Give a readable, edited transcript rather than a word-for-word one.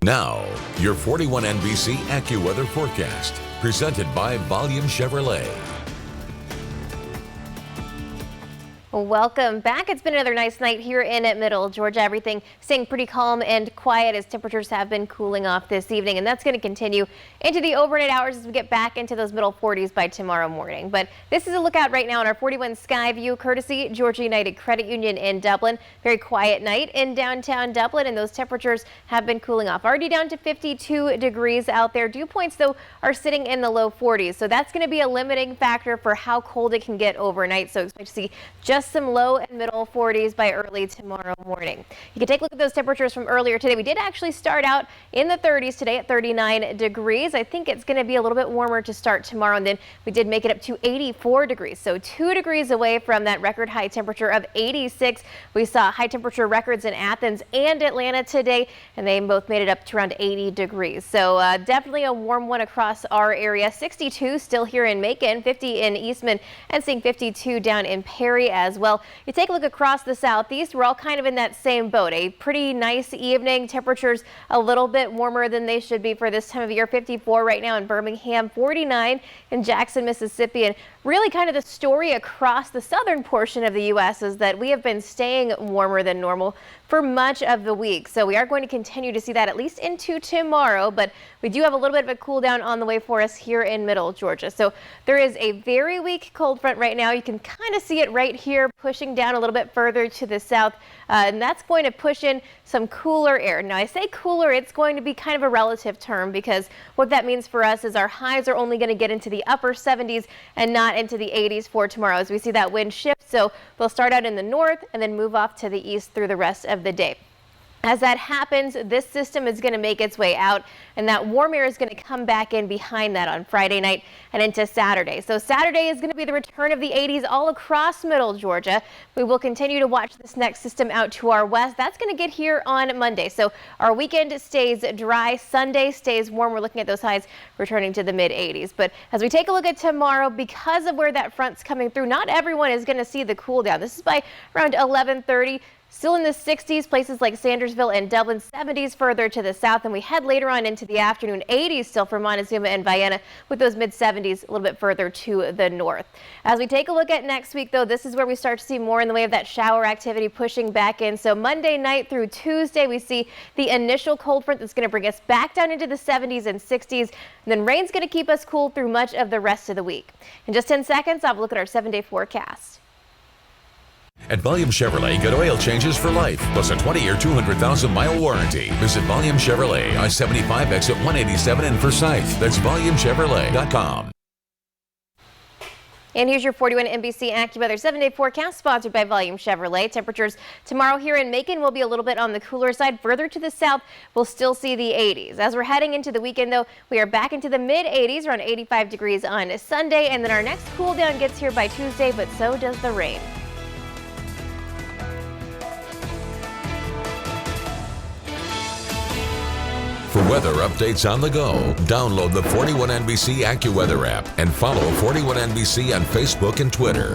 Now, your 41 NBC AccuWeather forecast, presented by Volume Chevrolet. Welcome back. It's been another nice night here in Middle Georgia. Everything staying pretty calm and quiet as temperatures have been cooling off this evening, and that's going to continue into the overnight hours as we get back into those middle 40s by tomorrow morning. But this is a lookout right now on our 41 Sky View, courtesy Georgia United Credit Union in Dublin. Very quiet night in downtown Dublin, and those temperatures have been cooling off. Already down to 52 degrees out there. Dew points, though, are sitting in the low 40s, so that's going to be a limiting factor for how cold it can get overnight. So expect to see just some low and middle 40s by early tomorrow morning. You can take a look at those temperatures from earlier today. We did actually start out in the 30s today at 39 degrees. I think it's going to be a little bit warmer to start tomorrow, and then we did make it up to 84 degrees. So 2 degrees away from that record high temperature of 86. We saw high temperature records in Athens and Atlanta today, and they both made it up to around 80 degrees. So definitely a warm one across our area. 62 still here in Macon, 50 in Eastman, and seeing 52 down in Perry as well. You take a look across the southeast, we're all kind of in that same boat. A pretty nice evening. Temperatures a little bit warmer than they should be for this time of year. 54 right now in Birmingham, 49 in Jackson, Mississippi. And really kind of the story across the southern portion of the U.S. is that we have been staying warmer than normal for much of the week. So we are going to continue to see that at least into tomorrow, but we do have a little bit of a cool down on the way for us here in Middle Georgia. So there is a very weak cold front right now. You can kind of see it right here pushing down a little bit further to the south, and that's going to push in some cooler air. Now I say cooler, it's going to be kind of a relative term, because what that means for us is our highs are only going to get into the upper 70s and not into the 80s for tomorrow as we see that wind shift. So they'll start out in the north and then move off to the east through the rest of the day. As that happens, this system is going to make its way out, and that warm air is going to come back in behind that on Friday night and into Saturday. So Saturday is going to be the return of the 80s all across Middle Georgia. We will continue to watch this next system out to our west. That's going to get here on Monday. So our weekend stays dry. Sunday stays warm. We're looking at those highs returning to the mid 80s. But as we take a look at tomorrow, because of where that front's coming through, not everyone is going to see the cool down. This is by around 11:30. Still in the 60s, places like Sandersville and Dublin, 70s further to the south, and we head later on into the afternoon, 80s still for Montezuma and Vienna, with those mid-70s a little bit further to the north. As we take a look at next week, though, this is where we start to see more in the way of that shower activity pushing back in. So Monday night through Tuesday, we see the initial cold front that's going to bring us back down into the 70s and 60s, and then rain's going to keep us cool through much of the rest of the week. In just 10 seconds, I'll have a look at our 7-day forecast. At Volume Chevrolet, get oil changes for life, plus a 20-year, 200,000-mile warranty. Visit Volume Chevrolet, I-75 exit 187 in Forsyth. That's VolumeChevrolet.com. And here's your 41 NBC AccuWeather 7-day forecast, sponsored by Volume Chevrolet. Temperatures tomorrow here in Macon will be a little bit on the cooler side. Further to the south, we'll still see the 80s. As we're heading into the weekend, though, we are back into the mid-80s, around 85 degrees on Sunday. And then our next cool down gets here by Tuesday, but so does the rain. For weather updates on the go, download the 41 NBC AccuWeather app and follow 41 NBC on Facebook and Twitter.